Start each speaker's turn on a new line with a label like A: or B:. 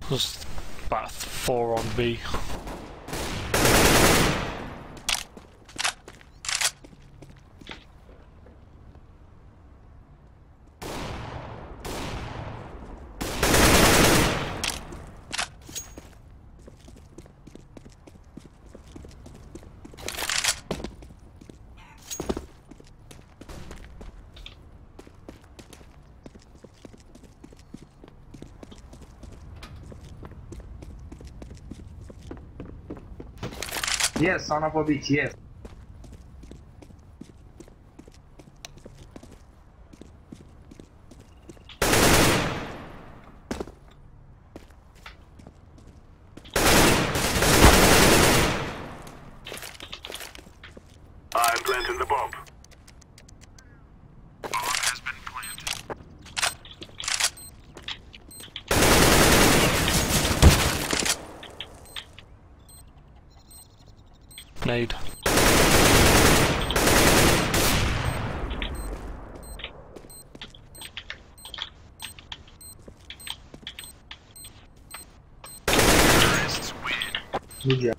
A: There's about 4 on B.
B: Yes, son of a bitch, yes.
C: I'm planting the bomb.
A: Nade.
B: Good job.